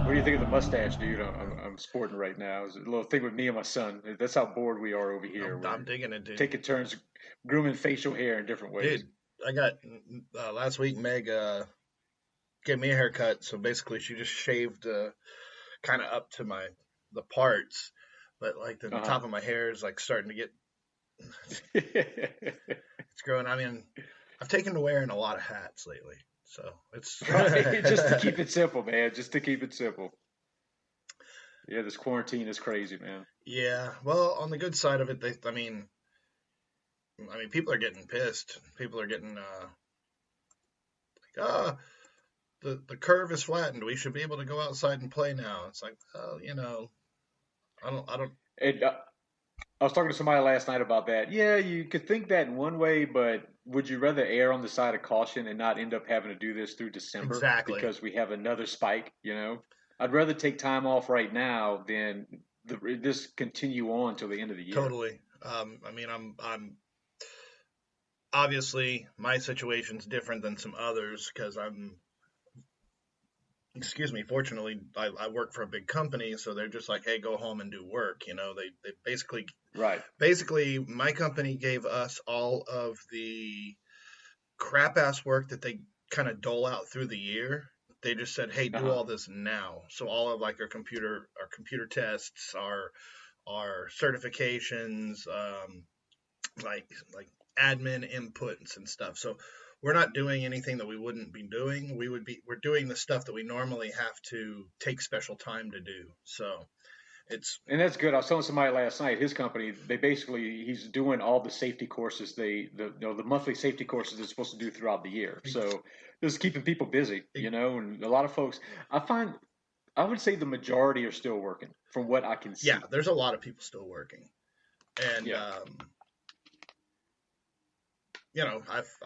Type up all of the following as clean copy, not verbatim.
What do you think of the mustache, dude? I'm sporting right now. It's a little thing with me and my son. That's how bored we are over here. I'm We're digging it, dude. taking turns grooming facial hair in different ways. Dude, I got last week. Meg gave me a haircut, so basically she just shaved kind of up to the parts, but like the Uh top of my hair is like starting to get huh. it's growing. I mean, I've taken to wearing a lot of hats lately, so it's Right, just to keep it simple, man. Just to keep it simple. Yeah, this quarantine is crazy, man. yeah. Well, on the good side of it, I mean, people are getting pissed. People are getting like, the curve is flattened. We should be able to go outside and play now. It's like, well, I don't. And I was talking to somebody last night about that. Yeah, you could think that in one way, but would you rather err on the side of caution and not end up having to do this through December Exactly. because we have another spike? I'd rather take time off right now than this continue on till the end of the year. Totally. I mean, I'm obviously my situation's different than some others because excuse me, fortunately, I work for a big company, so they're just like, hey, go home and do work. They Right. basically, my company gave us all of the crap ass work that they kind of dole out through the year. They just said, hey, Uh do huh. all this now. So all of like our computer tests, our certifications, like admin inputs and stuff. So we're not doing anything that we wouldn't be doing. We're doing the stuff that we normally have to take special time to do. So it's And that's good. I was telling somebody last night, his company, he's doing all the safety courses the monthly safety courses they're supposed to do throughout the year. So this is keeping people busy, and a lot of folks, I would say the majority are still working from what I can yeah, see. there's a lot of people still working, and Yeah.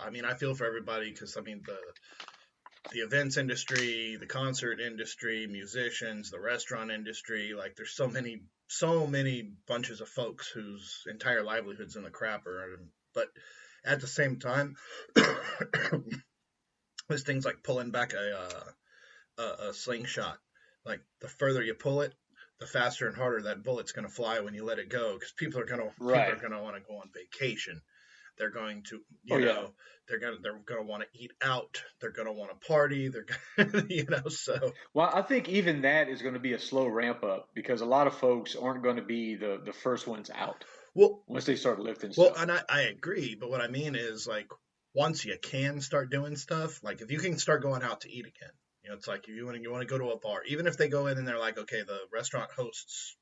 I mean, I feel for everybody because I mean the events industry, the concert industry, musicians, the restaurant industry, like there's so many bunches of folks whose entire livelihoods in the crapper. But at the same time, there's things like pulling back a slingshot. Like the further you pull it, the faster and harder that bullet's going to fly when you let it go because people are Right. gonna want to go on vacation. They're going to, Oh yeah. they're gonna want to eat out. They're gonna want to party. So Well, I think even that is going to be a slow ramp up because a lot of folks aren't going to be the first ones out well, once they start lifting well, stuff. and I agree. But what I mean is like once you can start doing stuff, like if you can start going out to eat again, it's like if you want to go to a bar, even if they go in and they're like, okay, the restaurant hosts,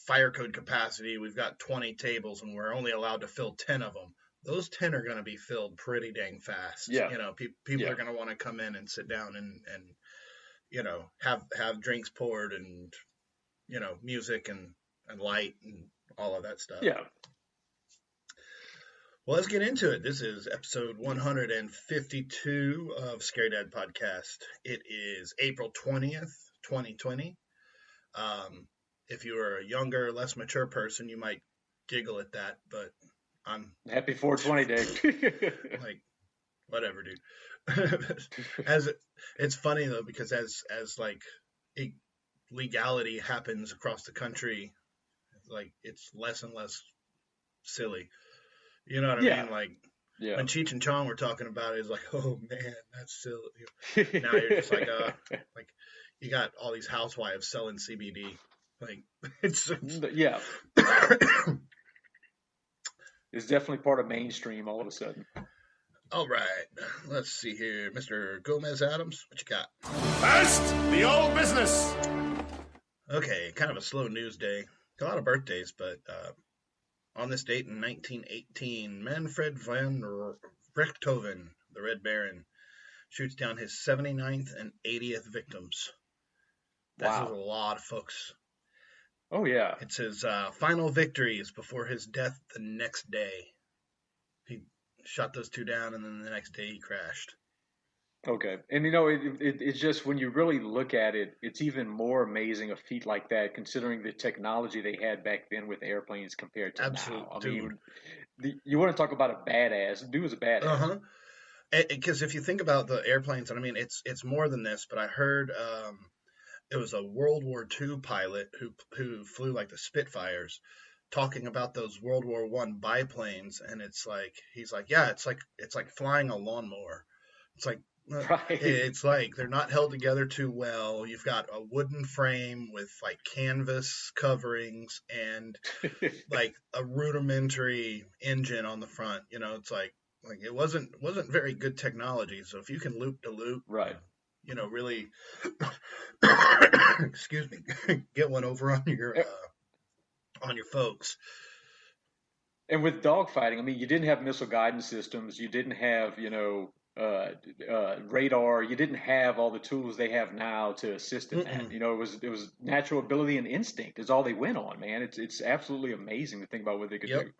fire code capacity, we've got 20 tables and we're only allowed to fill 10 of them. Those 10 are going to be filled pretty dang fast. Yeah. People Yeah. are going to want to come in and sit down and have drinks poured and music and light and all of that stuff. Yeah. Well, let's get into it. This is episode 152 of Scarydad podcast. It is April 20th, 2020. If you are a younger, less mature person, you might giggle at that, but I'm Happy 420 day. like, whatever, dude. As it's funny though, because as like legality happens across the country, like it's less and less silly. You know what I Yeah. mean? Like Yeah. when Cheech and Chong were talking about it, it's like, oh man, that's silly. Now you're just like you got all these housewives selling CBD. Like it's Yeah. It's definitely part of mainstream all of a sudden. all right. Let's see here, Mr. Gomez Adams, what you got? First, the old business. Okay, kind of a slow news day. A lot of birthdays, but on this date in 1918, Manfred van Richthofen, the Red Baron, shoots down his 79th and 80th victims. That's a Wow. lot of folks. Oh yeah. It's his final victories before his death the next day. He shot those two down, and then the next day he crashed. Okay, and it's just when you really look at it, it's even more amazing a feat like that, considering the technology they had back then with airplanes compared to now. Absolute I dude. mean, you want to talk about a badass? The dude was a badass. Uh-huh. Because if you think about the airplanes, and I mean, it's more than this, but I heard it was a World War II pilot who flew like the Spitfires, talking about those World War I biplanes, and it's like he's like, yeah, it's like flying a lawnmower. It's like Right. it's like they're not held together too well. You've got a wooden frame with like canvas coverings and like a rudimentary engine on the front. It's like it wasn't very good technology. So if you can loop to loop, Right. really, excuse me, get one over on your folks. And with dogfighting, I mean, you didn't have missile guidance systems, you didn't have, radar, you didn't have all the tools they have now to assist in that. Mm-mm. It was natural ability and instinct is all they went on, man. It's absolutely amazing to think about what they could Yep. do.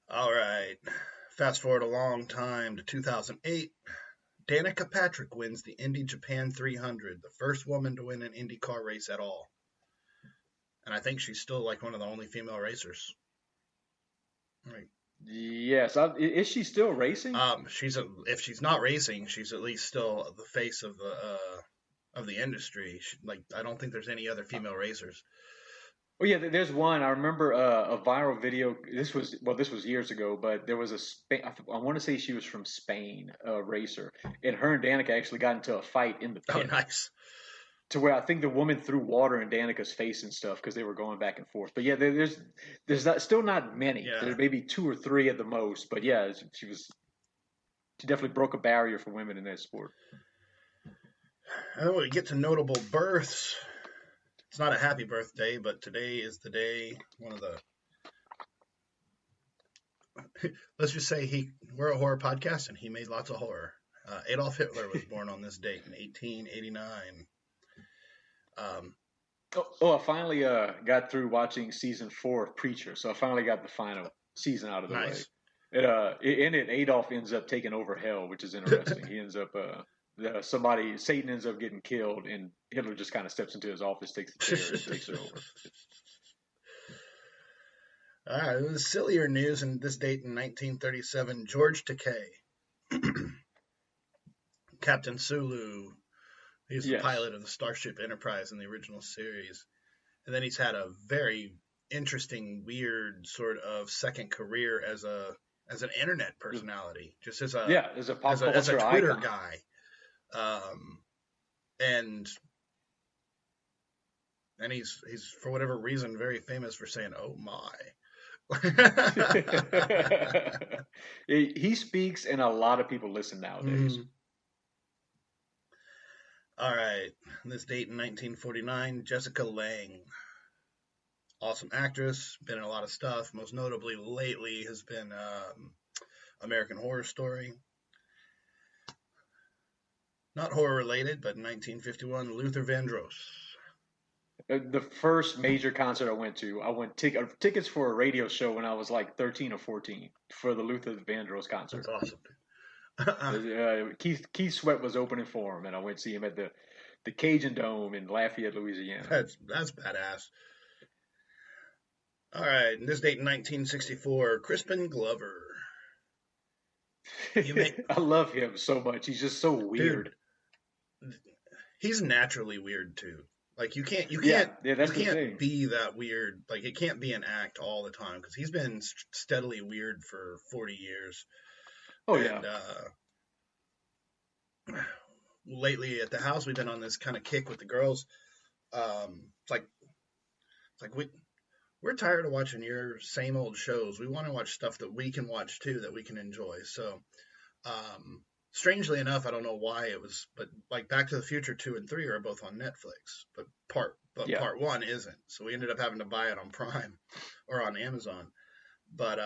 All right. Fast forward a long time to 2008. Danica Patrick wins the Indy Japan 300, the first woman to win an Indy car race at all. And I think she's still like one of the only female racers. Right. Yes, is she still racing? If she's not racing, she's at least still the face of the industry. I don't think there's any other female racers. Oh yeah, there's one. I remember a viral video. This was years ago, but there was I want to say she was from Spain, a racer, and her and Danica actually got into a fight in the Oh, pit, nice. to where I think the woman threw water in Danica's face and stuff because they were going back and forth. But yeah, there's still not many. Yeah. There may be two or three at the most. But yeah, she definitely broke a barrier for women in that sport. And we get to notable births. It's not a happy birthday, but today is the day. One of the let's just say we're a horror podcast, and he made lots of horror. Adolf Hitler was born on this date in 1889. I finally got through watching season 4 of Preacher, so I finally got the final season out of the Nice. way. In it, Adolf ends up taking over hell, which is interesting. He ends up Satan ends up getting killed, and Hitler just kind of steps into his office, takes the chair, and takes it over. All right, it was sillier news in this date in 1937. George Takei, Captain Sulu, he's the Yes. pilot of the Starship Enterprise in the original series. And then he's had a very interesting, weird sort of second career as an internet personality, just as as a pop culture as a Twitter icon. guy. And he's for whatever reason very famous for saying "oh my." He speaks, and a lot of people listen nowadays. All right, this date in 1949, Jessica Lange, awesome actress, been in a lot of stuff. Most notably lately has been American Horror Story. Not horror related, but in 1951, Luther Vandross. The first major concert I went tickets for a radio show when I was like 13 or 14 for the Luther Vandross concert. That's awesome. Keith Sweat was opening for him, and I went to see him at the Cajun Dome in Lafayette, Louisiana. That's badass. All right, this date in 1964, Crispin Glover. I love him so much. He's just so weird. Dude, he's naturally weird too. Like you can't be that weird. Like it can't be an act all the time because he's been steadily weird for 40 years. Oh and, yeah. Lately at the house, we've been on this kind of kick with the girls. It's like we're tired of watching your same old shows. We want to watch stuff that we can watch too, that we can enjoy. So, strangely enough, I don't know why it was, but like Back to the Future 2 and 3 are both on Netflix, but part 1 isn't. So we ended up having to buy it on Prime or on Amazon. But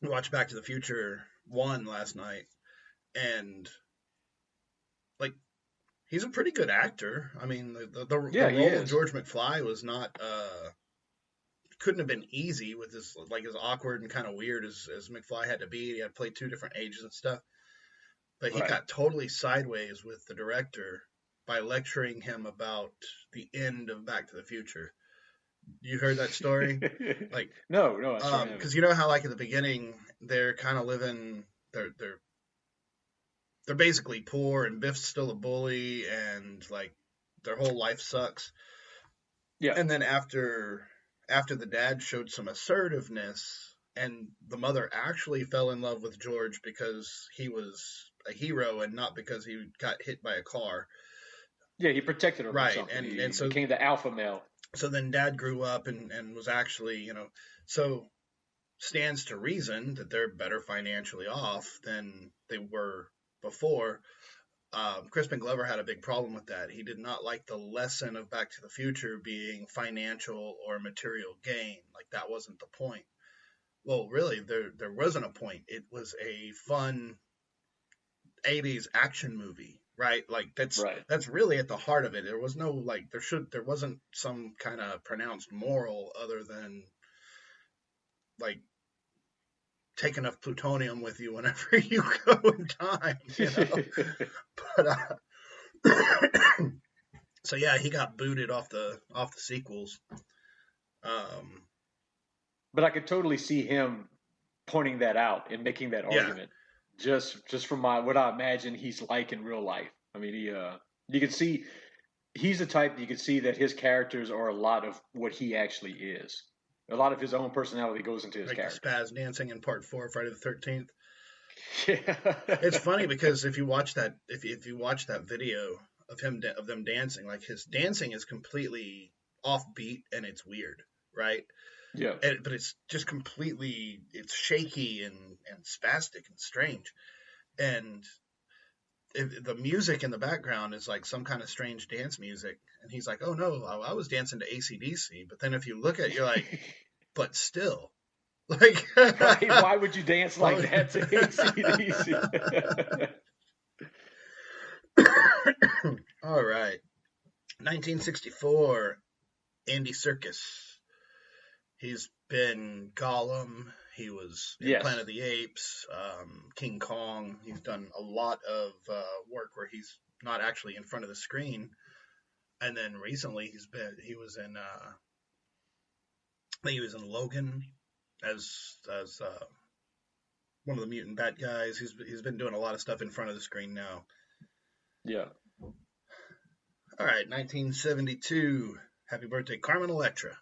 we watched Back to the Future 1 last night, and like he's a pretty good actor. I mean, the role of George McFly was not couldn't have been easy with his as awkward and kind of weird as McFly had to be. He had to play 2 different ages and stuff. but he Right. got totally sideways with the director by lecturing him about the end of Back to the Future. You heard that story? Like, No, I sure haven't. because you know how like at the beginning they're kind of living, they're basically poor, and Biff's still a bully, and like their whole life sucks. Yeah. And then after the dad showed some assertiveness, and the mother actually fell in love with George because he was a hero and not because he got hit by a car. Yeah, he protected her from Right, something. He and so became the alpha male. so then dad grew up and was actually, so stands to reason that they're better financially off than they were before. Crispin Glover had a big problem with that. He did not like the lesson of Back to the Future being financial or material gain. Like, that wasn't the point. Well, really, there wasn't a point. It was a fun 80s action movie, right? Like, that's really at the heart of it. There was no, like, there wasn't some kind of pronounced moral other than, like, take enough plutonium with you whenever you go in time, But so yeah, he got booted off the sequels. But I could totally see him pointing that out and making that argument, just from what I imagine he's like in real life. I mean, you can see he's the type you can see that his characters are a lot of what he actually is. A lot of his own personality goes into his like character. Spaz dancing in Part 4 of Friday the 13th. Yeah. It's funny because if you watch that video of them dancing, like his dancing is completely offbeat and it's weird, right? Yeah. But it's just completely, it's shaky and spastic and strange. And the music in the background is like some kind of strange dance music. And he's like, oh no, I was dancing to AC/DC. But then if you look at it, you're like, but still. Like, right, why would you dance like that to AC/DC? All right. 1964, Andy Serkis. He's been Gollum. He was in Planet of the Apes, King Kong. He's done a lot of work where he's not actually in front of the screen. And then recently he was in Logan as one of the mutant bad guys. He's been doing a lot of stuff in front of the screen now. Yeah. All right, 1972. Happy birthday, Carmen Electra.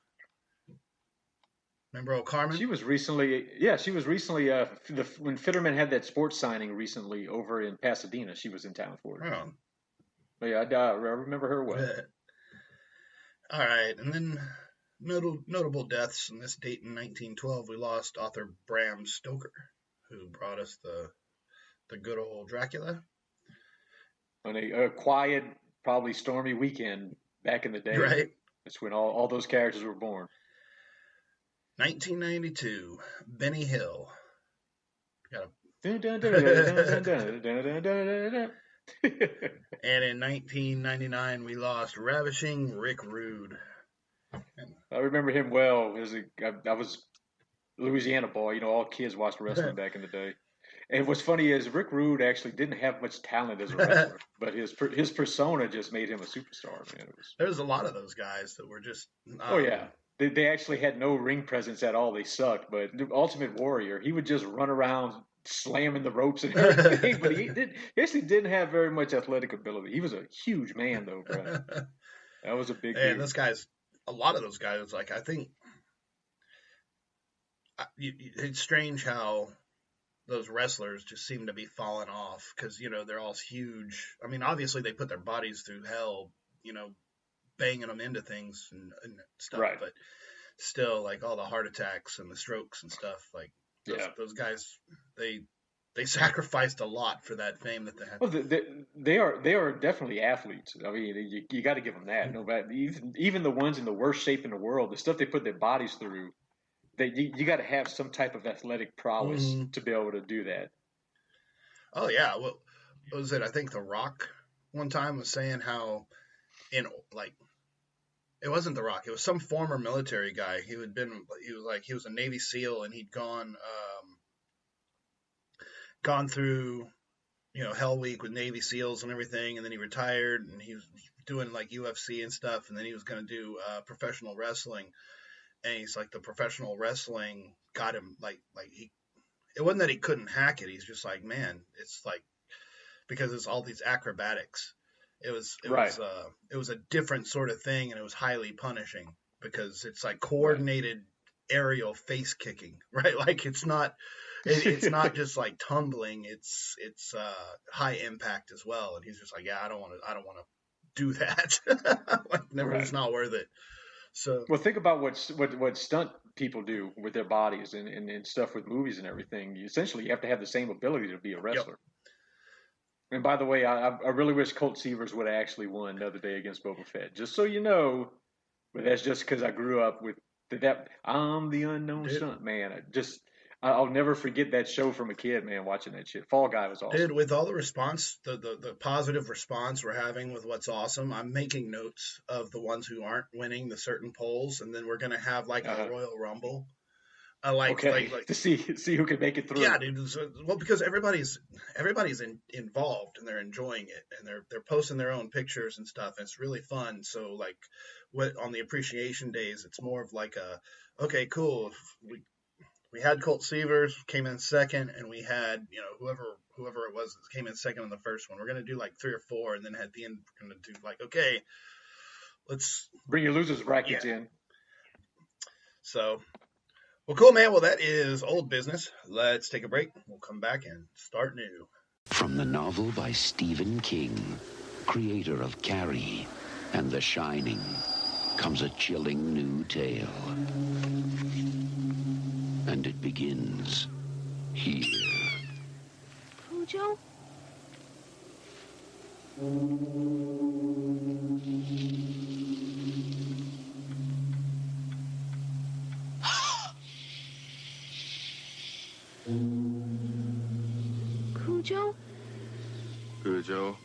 Remember old Carmen? She was recently when Fitterman had that sports signing recently over in Pasadena. She was in town for it. Oh. But yeah, I remember her well. All right, and then notable deaths. On this date in 1912, we lost author Bram Stoker, who brought us the good old Dracula. On a quiet, probably stormy weekend back in the day. Right. That's when all those characters were born. 1992, Benny Hill. And in 1999, we lost Ravishing Rick Rude. I remember him well. I was Louisiana boy. All kids watched wrestling back in the day. And what's funny is Rick Rude actually didn't have much talent as a wrestler, but his persona just made him a superstar. Man, there's a lot of those guys that were just. Oh yeah, they actually had no ring presence at all. They sucked. But the Ultimate Warrior, he would just run around slamming the ropes and everything. But he actually didn't have very much athletic ability. He was a huge man though, bro. That was a big. And those guys, a lot of those guys, like I think, it's strange how those wrestlers just seem to be falling off because, they're all huge. I mean, obviously they put their bodies through hell, banging them into things and stuff. Right. But still, like all the heart attacks and the strokes and stuff, like those guys, they sacrificed a lot for that fame that they had. Well, they are definitely athletes. I mean, you got to give them that. No matter, even the ones in the worst shape in the world, the stuff they put their bodies through. You got to have some type of athletic prowess to be able to do that. Oh yeah, well, what was it? I think The Rock one time was saying how it wasn't The Rock. It was some former military guy. He was a Navy SEAL and he'd gone through, Hell Week with Navy SEALs and everything, and then he retired, and he was doing like UFC and stuff, and then he was going to do professional wrestling, and he's like, the professional wrestling got him like he. It wasn't that he couldn't hack it. He's just like, man, it's like, because it's all these acrobatics. It was a different sort of thing, and it was highly punishing because it's like coordinated aerial face kicking, right? Like it's not just like tumbling. It's high impact as well. And he's just like, yeah, I don't want to do that. Like, never, it's not worth it. So, well, think about what stunt people do with their bodies and stuff with movies and everything. Essentially, you have to have the same ability to be a wrestler. Yep. And by the way, I really wish Colt Seavers would have actually won the other day against Boba Fett. Just so you know, but that's just because I grew up with that. I'm the unknown stunt man. I'll never forget that show from a kid, man, watching that shit. Fall Guy was awesome. Dude, with all the response, the positive response we're having with what's awesome, I'm making notes of the ones who aren't winning the certain polls, and then we're going to have like a Royal Rumble. Like to see who can make it through. Yeah, dude. Well, because everybody's involved and they're enjoying it, and they're posting their own pictures and stuff. And it's really fun. So like, on the appreciation days, it's more of like okay, cool. We had Colt Seavers came in second, and we had whoever it was that came in second on the first one. We're gonna do like 3 or 4, and then at the end we're gonna do like, okay, let's bring your losers brackets in. So. Well, cool, man. Well, that is old business. Let's take a break. We'll come back and start new. From the novel by Stephen King, creator of Carrie and The Shining, comes a chilling new tale. And it begins here. Cujo? Cujo? Cujo?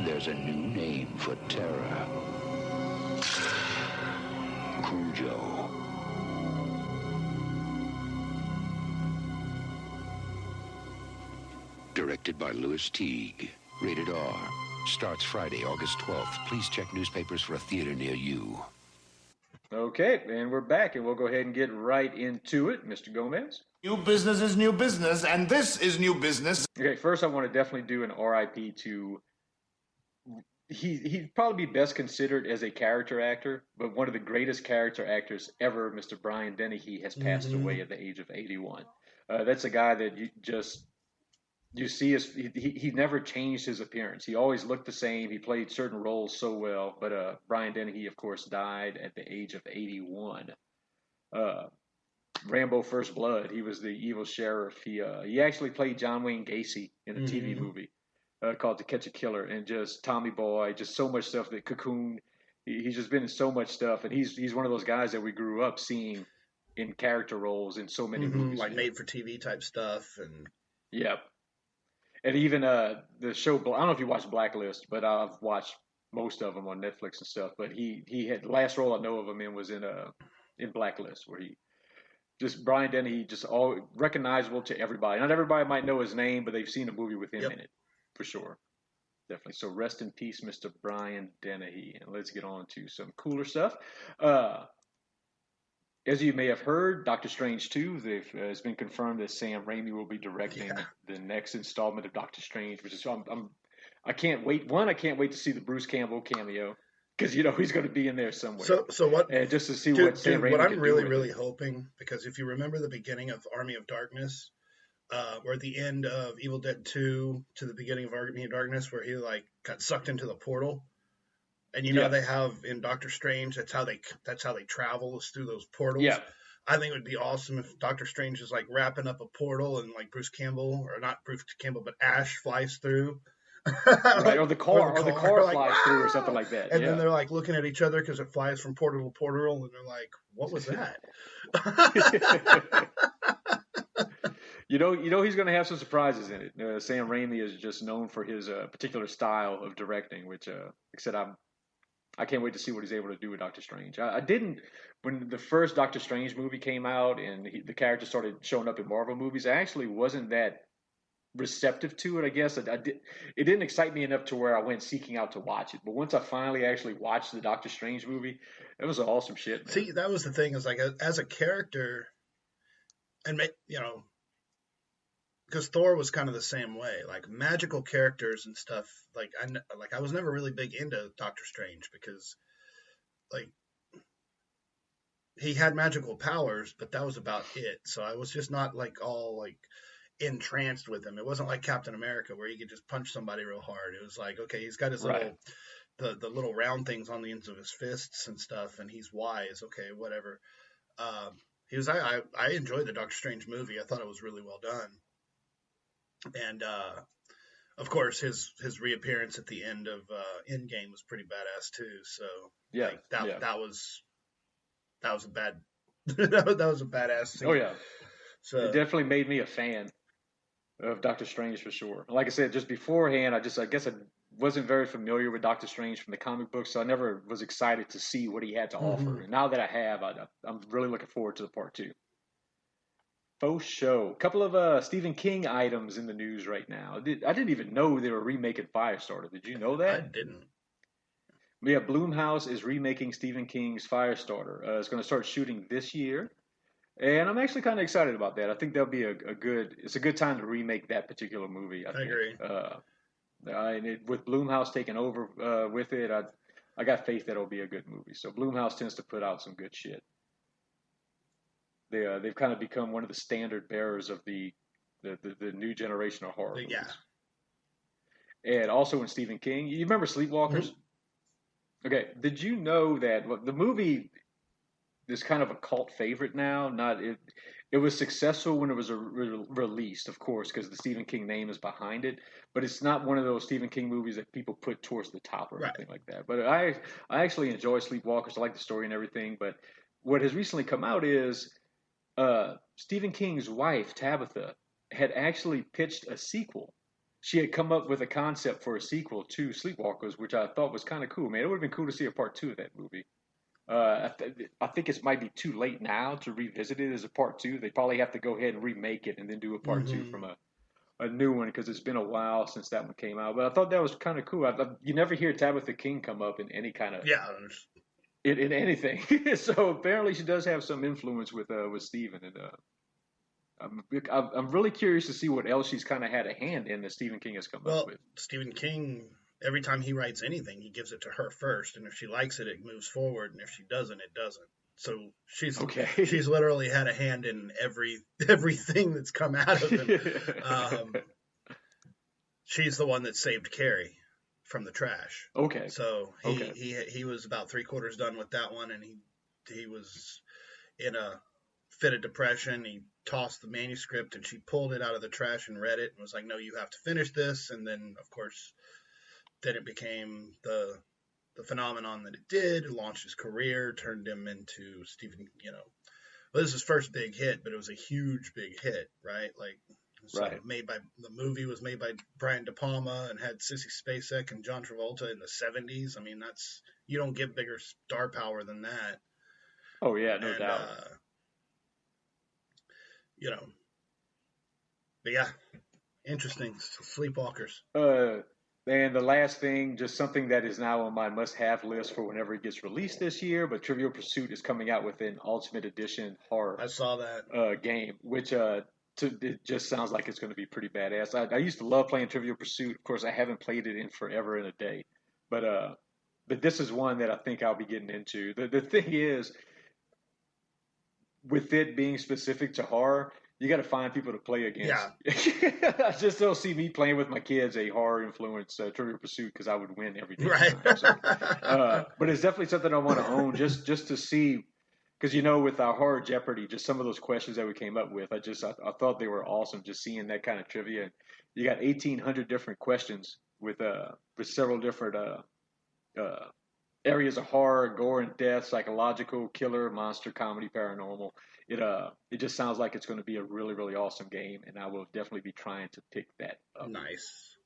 There's a new name for terror. Cujo. Directed by Louis Teague. Rated R. Starts Friday, August 12th. Please check newspapers for a theater near you. Okay, and we're back, and we'll go ahead and get right into it. Mr. Gomez? New business is new business, and this is new business. Okay, first I want to definitely do an RIP to... He'd probably be best considered as a character actor, but one of the greatest character actors ever, Mr. Brian Dennehy, has passed away at the age of 81. That's a guy that you see he never changed his appearance. He always looked the same. He played certain roles so well, but Brian Dennehy, of course, died at the age of 81. Rambo: First Blood, he was the evil sheriff. He actually played John Wayne Gacy in a TV movie called To Catch a Killer, and just Tommy Boy, just so much stuff. That Cocoon, he's just been in so much stuff, and he's one of those guys that we grew up seeing in character roles in so many movies, like made for TV type stuff, and and even the show. I don't know if you watched Blacklist, but I've watched most of them on Netflix and stuff. But he had the last role I know of him in was in Blacklist, where he just Brian Dennehy, just all recognizable to everybody. Not everybody might know his name, but they've seen a movie with him in it. For sure. Definitely. So rest in peace, Mr. Brian Dennehy. And let's get on to some cooler stuff. As you may have heard, Doctor Strange 2, it's been confirmed that Sam Raimi will be directing the next installment of Doctor Strange, which is, I can't wait. One, I can't wait to see the Bruce Campbell cameo, because, he's going to be in there somewhere. So what? And just to see what Sam Raimi what I'm can really, do really hoping, because if you remember the beginning of Army of Darkness, or at the end of Evil Dead 2 to the beginning of Army of Darkness, where he got sucked into the portal, and they have in Doctor Strange, that's how they travel is through those portals. I think it would be awesome if Doctor Strange is like wrapping up a portal and like Bruce Campbell, or not Bruce Campbell, but Ash flies through. Right, or the car like, flies through or something like that. And yeah. then they're like looking at each other because it flies from portal to portal, and they're like, "What was that?" You know he's going to have some surprises in it. Sam Raimi is just known for his particular style of directing, which, like I said, I can't wait to see what he's able to do with Doctor Strange. I didn't when the first Doctor Strange movie came out and the character started showing up in Marvel movies. I actually wasn't that receptive to it. I guess it didn't excite me enough to where I went seeking out to watch it. But once I finally actually watched the Doctor Strange movie, it was awesome shit, man. See, that was the thing, is like as a character, and because Thor was kind of the same way, like magical characters and stuff. Like I was never really big into Doctor Strange because like he had magical powers, but that was about it. So I was just not like all like entranced with him. It wasn't like Captain America where he could just punch somebody real hard. It was like, okay, he's got his little the little round things on the ends of his fists and stuff, and he's wise. Okay, whatever. I enjoyed the Doctor Strange movie. I thought it was really well done. And of course, his reappearance at the end of Endgame was pretty badass too. So yeah, like, that was a bad that was a badass scene. Oh yeah, so it definitely made me a fan of Doctor Strange for sure. Like I said, just beforehand, I guess I wasn't very familiar with Doctor Strange from the comic books, so I never was excited to see what he had to offer. And now that I have, I'm really looking forward to the part 2. Faux show. A couple of Stephen King items in the news right now. I didn't even know they were remaking Firestarter. Did you know that? I didn't. Yeah, Blumhouse is remaking Stephen King's Firestarter. It's going to start shooting this year, and I'm actually kind of excited about that. I think that'll be it's a good time to remake that particular movie. I agree. With Blumhouse taking over with it, I got faith that it'll be a good movie. So Blumhouse tends to put out some good shit. They've kind of become one of the standard bearers of the new generation of horror movies. And also in Stephen King, you remember Sleepwalkers? Mm-hmm. Okay, did you know that the movie is kind of a cult favorite now? It was successful when it was released, of course, because the Stephen King name is behind it. But it's not one of those Stephen King movies that people put towards the top or anything like that. But I actually enjoy Sleepwalkers. I like the story and everything. But what has recently come out is Stephen King's wife, Tabitha, had actually pitched a sequel. She had come up with a concept for a sequel to Sleepwalkers, which I thought was kind of cool. Man, it would have been cool to see a part 2 of that movie. I think it might be too late now to revisit it as a part 2. They probably have to go ahead and remake it and then do a part 2 from a new one, because it's been a while since that one came out. But I thought that was kind of cool. You never hear Tabitha King come up in any kind of in anything. So apparently she does have some influence with Stephen, and I'm really curious to see what else she's kind of had a hand in that Stephen King has come up with. Stephen King, every time he writes anything, he gives it to her first, and if she likes it, it moves forward, and if she doesn't, it doesn't. So she's literally had a hand in everything that's come out of him. She's the one that saved Carrie from the trash. Okay. So he was about 3/4 done with that one, and he was in a fit of depression. He tossed the manuscript, and she pulled it out of the trash and read it and was like, "No, you have to finish this." And then, of course, then it became the phenomenon that it did. It launched his career, turned him into Stephen. Well, this is his first big hit, but it was a huge big hit, right? Like, the movie was made by Brian De Palma and had Sissy Spacek and John Travolta in the 70s. I mean, you don't get bigger star power than that. Oh yeah, no doubt. But yeah, interesting. Sleepwalkers. And the last thing, just something that is now on my must-have list for whenever it gets released this year, but Trivial Pursuit is coming out with an Ultimate Edition horror. I saw that game, which it just sounds like it's going to be pretty badass. I used to love playing Trivial Pursuit. Of course, I haven't played it in forever and a day, but this is one that I think I'll be getting into. The thing is, with it being specific to horror, you got to find people to play against. Yeah. I just don't see me playing with my kids a horror-influenced Trivial Pursuit, because I would win every day. Right. So, but it's definitely something I want to own just to see, because with our horror Jeopardy, just some of those questions that we came up with, I thought they were awesome. Just seeing that kind of trivia. You got 1,800 different questions with several different areas of horror, gore and death, psychological, killer, monster, comedy, paranormal. It just sounds like it's going to be a really, really awesome game, and I will definitely be trying to pick that up. Nice.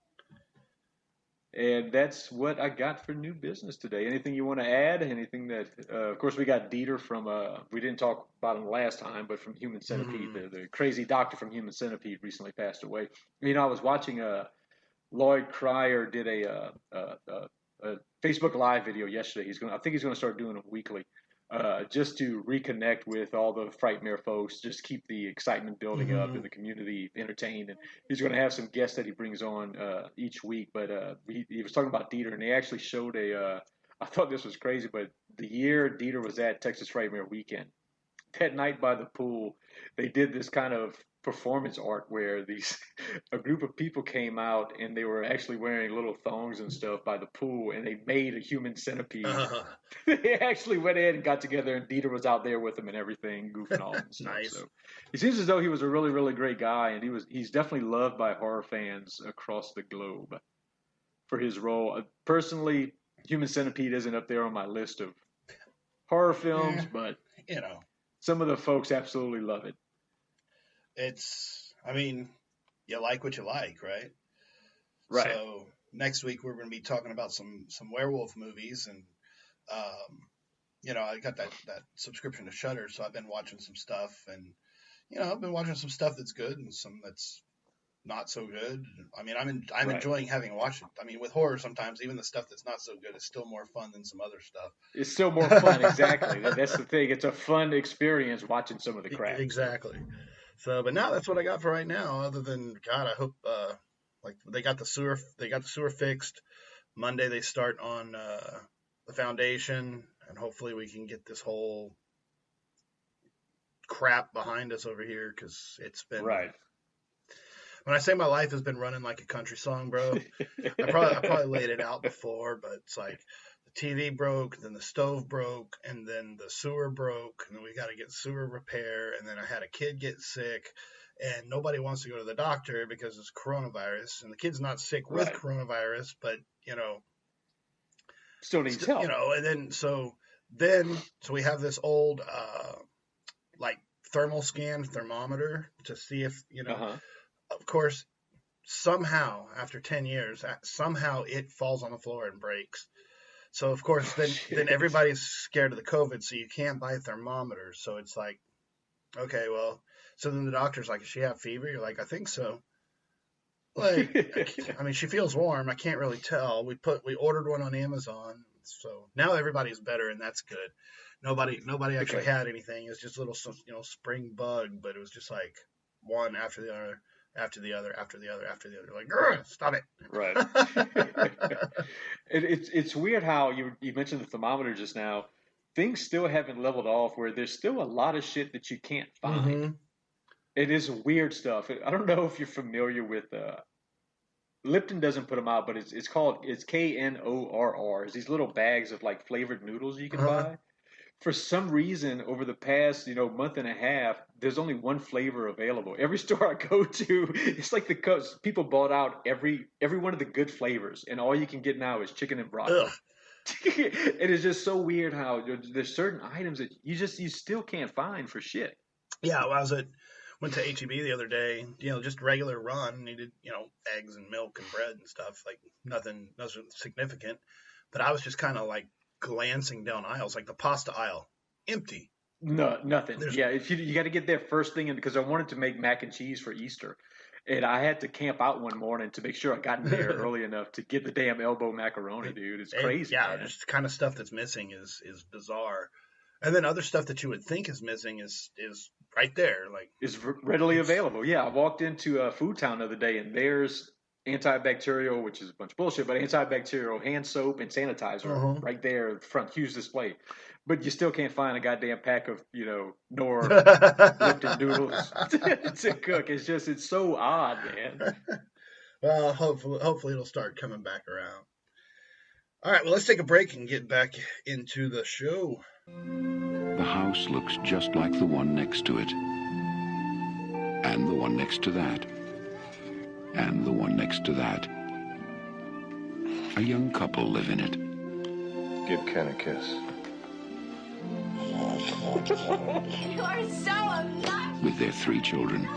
And that's what I got for new business today. Anything you want to add? Anything that, of course, we got Dieter from, we didn't talk about him last time, but from Human Centipede, the crazy doctor from Human Centipede recently passed away. I was watching Lloyd Cryer did a Facebook Live video yesterday. I think he's going to start doing them weekly, just to reconnect with all the Frightmare folks, just keep the excitement building up and the community entertained. And he's going to have some guests that he brings on each week. But he was talking about Dieter, and they actually showed I thought this was crazy, but the year Dieter was at Texas Frightmare Weekend, that night by the pool, they did this kind of performance art where a group of people came out and they were actually wearing little thongs and stuff by the pool, and they made a human centipede. They actually went in and got together, and Dieter was out there with them and everything, goofing off and stuff. Nice. So he seems as though he was a really, really great guy, and he's definitely loved by horror fans across the globe for his role. Personally, Human Centipede isn't up there on my list of horror films, but some of the folks absolutely love it. You like what you like, right? Right. So next week we're going to be talking about some werewolf movies, and I got that subscription to Shudder, so I've been watching some stuff, and I've been watching some stuff that's good and some that's not so good. I'm enjoying having watched it. With horror, sometimes even the stuff that's not so good is still more fun than some other stuff. It's still more fun, exactly. That's the thing. It's a fun experience watching some of the crap. Exactly. So, but now that's what I got for right now. Other than, God, I hope they got the sewer fixed. Monday they start on the foundation, and hopefully we can get this whole crap behind us over here, because it's been right. When I say my life has been running like a country song, bro, I probably laid it out before, but it's like the TV broke, then the stove broke, and then the sewer broke, and then we got to get sewer repair, and then I had a kid get sick, and nobody wants to go to the doctor because it's coronavirus, and the kid's not sick with coronavirus, but still needs help. And then so we have this old thermal scan thermometer to see if Of course, somehow after 10 years, somehow it falls on the floor and breaks. So of course, then everybody's scared of the COVID, so you can't buy thermometers. So it's like, okay, well, so then the doctor's like, does she have fever? You're like, I think so. She feels warm. I can't really tell. We ordered one on Amazon, so now everybody's better, and that's good. Nobody actually had anything. It's just a little, spring bug, but it was just like one after the other. After the other. Like, stop it. Right. It's weird how you mentioned the thermometer just now. Things still haven't leveled off, where there's still a lot of shit that you can't find. Mm-hmm. It is weird stuff. I don't know if you're familiar with Lipton doesn't put them out, but it's KNORR. It's these little bags of like flavored noodles you can buy. For some reason, over the past, month and a half, there's only one flavor available. Every store I go to, it's like people bought out every one of the good flavors, and all you can get now is chicken and broccoli. It is just so weird how there's certain items that you still can't find for shit. Yeah, went to HEB the other day, just regular run, needed, eggs and milk and bread and stuff, like nothing significant. But I was just kind of like glancing down aisles, like the pasta aisle, empty. No, nothing. You got to get there first thing, because I wanted to make mac and cheese for Easter, and I had to camp out one morning to make sure I got in there early enough to get the damn elbow macaroni, dude. It's crazy. Yeah, just the kind of stuff that's missing is bizarre, and then other stuff that you would think is missing is right there, like is readily available. Yeah, I walked into Food Town the other day, and there's antibacterial, which is a bunch of bullshit, but antibacterial hand soap and sanitizer right there in front, huge display. But you still can't find a goddamn pack of, Knorr Lipton noodles to cook. It's so odd, man. Well, hopefully it'll start coming back around. All right, well, let's take a break and get back into the show. The house looks just like the one next to it. And the one next to that. And the one next to that. A young couple live in it. Give Ken a kiss. You are so obnoxious. With their 3 children.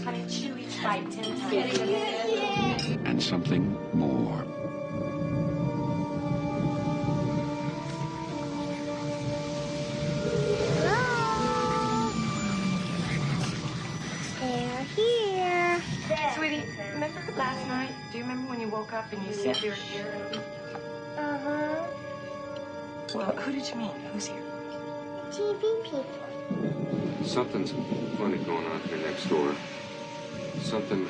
Honey, chew each bite 10 times. And something more. They're here. Sweetie, remember last night? Do you remember when you woke up and you said you were here? Uh-huh. Well, who did you mean? Who's here? TV people. Something's funny going on here next door. Something,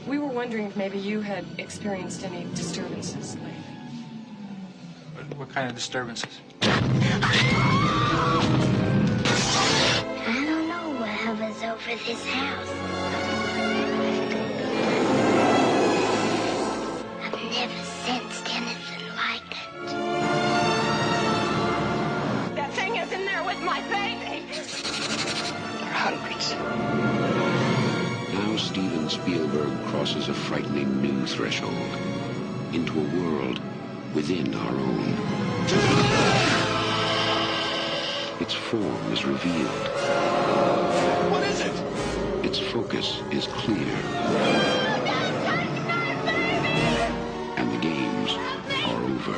We were wondering if maybe you had experienced any disturbances lately. What kind of disturbances? I don't know what hovers over this house. I've never sensed anything like it. That thing is in there with my baby! They're hundreds. Now Steven Spielberg crosses a frightening new threshold into a world within our own. Its form is revealed. What is it? Its focus is clear. And the games are over.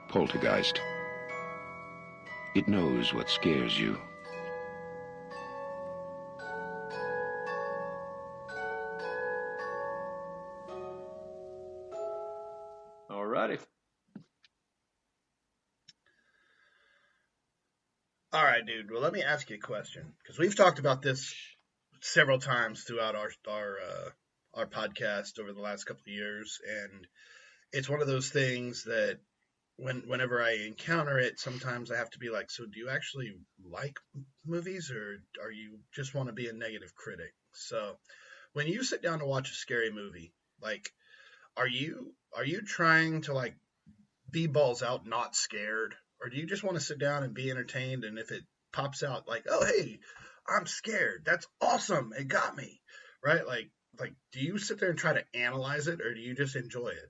Poltergeist. It knows what scares you. All righty. All right, dude. Well, let me ask you a question, because we've talked about this several times throughout our podcast over the last couple of years, and it's one of those things that whenever I encounter it, sometimes I have to be like, so do you actually like movies, or are you just want to be a negative critic? So when you sit down to watch a scary movie, like, are you trying to like be balls out, not scared, or do you just want to sit down and be entertained? And if it pops out like, oh, hey, I'm scared, that's awesome, it got me, right? Like, do you sit there and try to analyze it, or do you just enjoy it?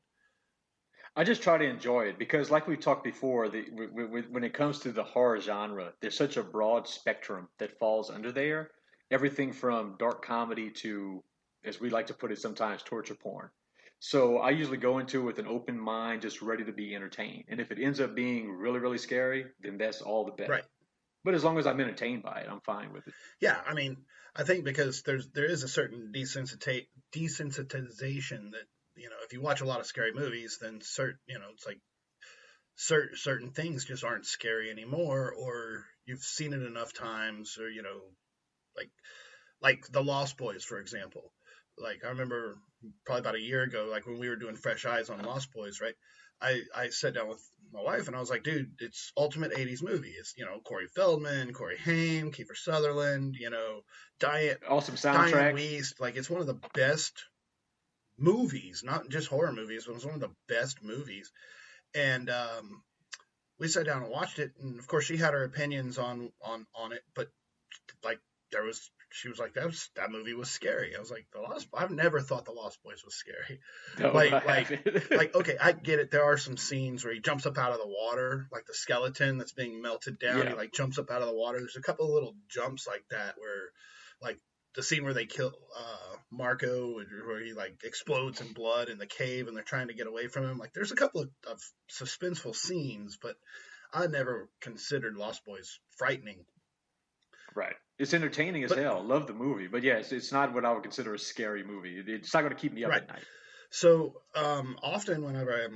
I just try to enjoy it because, like we talked before, when it comes to the horror genre, there's such a broad spectrum that falls under there. Everything from dark comedy to, as we like to put it sometimes, torture porn. So I usually go into it with an open mind, just ready to be entertained. And if it ends up being really, really scary, then that's all the better. Right. But as long as I'm entertained by it, I'm fine with it. Yeah, I mean, I think because there is a certain desensitization that, you know, if you watch a lot of scary movies, then it's like certain things just aren't scary anymore, or you've seen it enough times, or like the Lost Boys, for example. Like, I remember probably about a year ago, like when we were doing Fresh Eyes on Lost Boys, right? I sat down with my wife and I was like, dude, it's ultimate 80s movie. It's, Corey Feldman, Corey Haim, Kiefer Sutherland, Awesome soundtrack. Diane Wiest. Like, it's one of the best movies, not just horror movies, but it's one of the best movies. And we sat down and watched it, and of course she had her opinions on it, but like she was like, that movie was scary. I was like, I've never thought The Lost Boys was scary. No, like, okay, I get it. There are some scenes where he jumps up out of the water, like the skeleton that's being melted down. Yeah. He like jumps up out of the water. There's a couple of little jumps like that where, like, the scene where they kill Marco, where he like explodes in blood in the cave and they're trying to get away from him. Like, there's a couple of suspenseful scenes, but I never considered Lost Boys frightening. Right. It's entertaining as hell. Love the movie. But yes, it's not what I would consider a scary movie. It's not going to keep me up at night. So often whenever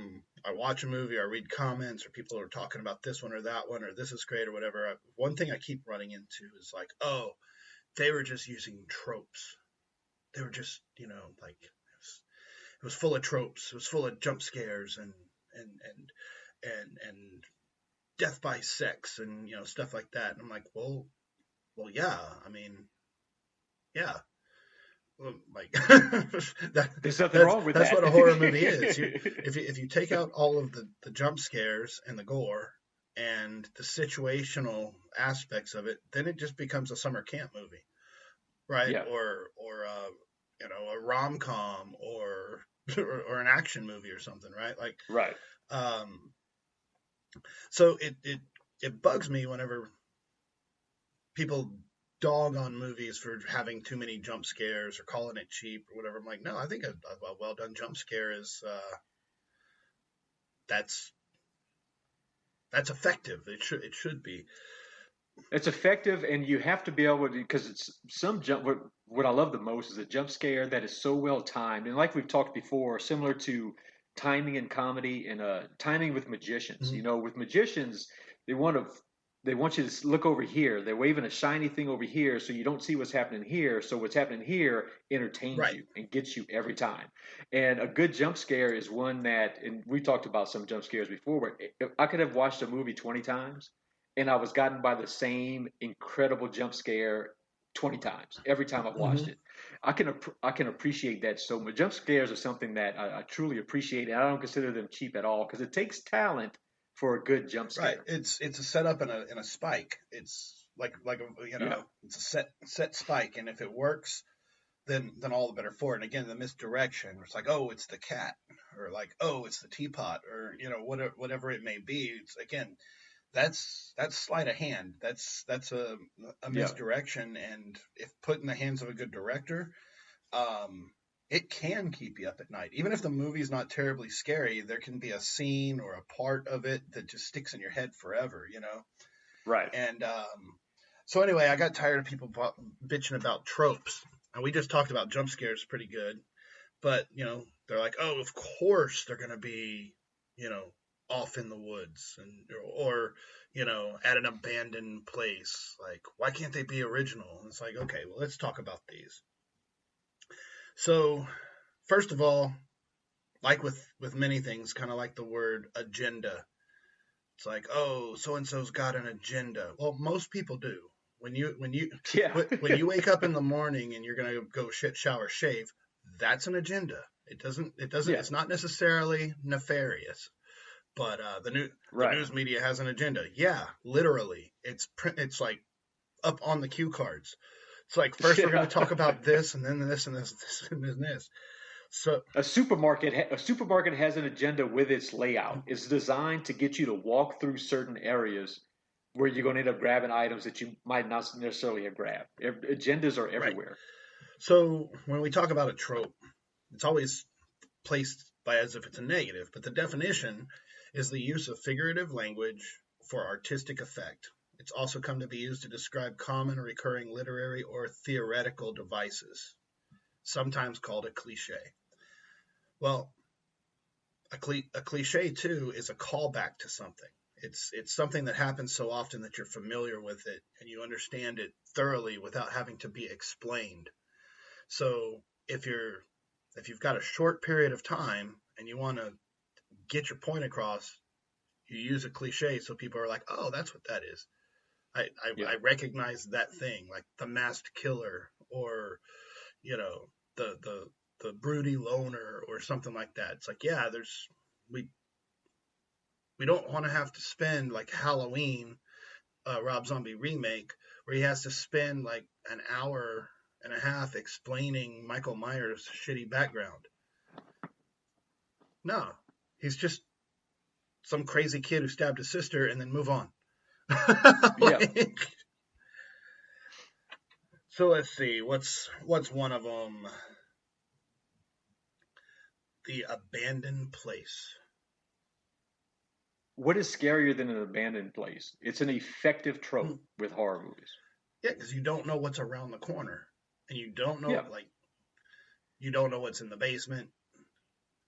I watch a movie or read comments or people are talking about this one or that one or this is great or whatever, one thing I keep running into is like, oh, they were just using tropes. They were just, like it was full of tropes. It was full of jump scares and death by sex and stuff like that. And I'm like, well, yeah. I mean, yeah. Like there's nothing wrong with that. That's what a horror movie is. If you take out all of the jump scares and the gore and the situational aspects of it, then it just becomes a summer camp movie, right? Yeah. Or a rom-com or an action movie or something, right? Like right. So it bugs me whenever people dog on movies for having too many jump scares or calling it cheap or whatever. I'm like, no, I think a well done jump scare is that's effective. It should be. It's effective, and you have to be able to, because it's some jump. What I love the most is a jump scare that is so well timed, and like we've talked before, similar to timing in comedy and timing with magicians. Mm-hmm. With magicians, they want you to look over here. They're waving a shiny thing over here, so you don't see what's happening here. So what's happening here entertains you and gets you every time. And a good jump scare is one that, and we talked about some jump scares before, but I could have watched a movie 20 times, and I was gotten by the same incredible jump scare 20 times every time I've watched it. I can appreciate that so much. Jump scares are something that I truly appreciate, and I don't consider them cheap at all because it takes talent for a good jump scare. Right. It's a setup and a spike. It's like it's a set spike, and if it works, then all the better for it. And again, the misdirection. It's like, oh, it's the cat, or like, oh, it's the teapot, or whatever it may be. It's again, that's sleight of hand. That's a misdirection, and if put in the hands of a good director, it can keep you up at night. Even if the movie's not terribly scary, there can be a scene or a part of it that just sticks in your head forever, Right. And so anyway, I got tired of people bitching about tropes. And we just talked about jump scares pretty good. But, they're like, oh, of course they're going to be, off in the woods or at an abandoned place. Like, why can't they be original? And it's like, okay, well, let's talk about these. So, first of all, like with many things, kind of like the word agenda. It's like, oh, so-and-so's got an agenda. Well, most people do. When you when you wake up in the morning and you're going to go shit, shower, shave, that's an agenda. It doesn't. It's not necessarily nefarious, but the news media has an agenda. Yeah, literally, it's like up on the cue cards. It's like, first we're going to talk about this, and then this, and this, and this. So a supermarket has an agenda with its layout. It's designed to get you to walk through certain areas where you're going to end up grabbing items that you might not necessarily have grabbed. Agendas are everywhere. Right. So when we talk about a trope, it's always placed as if it's a negative, but the definition is the use of figurative language for artistic effect. It's also come to be used to describe common or recurring literary or theoretical devices, sometimes called a cliche. Well, a cliche, too, is a callback to something. It's something that happens so often that you're familiar with it and you understand it thoroughly without having to be explained. So if you've got a short period of time and you want to get your point across, you use a cliche so people are like, oh, that's what that is. I recognize that thing, like the masked killer or, the broody loner or something like that. It's like, yeah, we don't want to have to spend like Halloween, Rob Zombie remake, where he has to spend like an hour and a half explaining Michael Myers' shitty background. No, he's just some crazy kid who stabbed his sister and then move on. So let's see, what's one of them? The abandoned place. What is scarier than an abandoned place? It's an effective trope with horror movies. Yeah, because you don't know what's around the corner, and you don't know you don't know what's in the basement,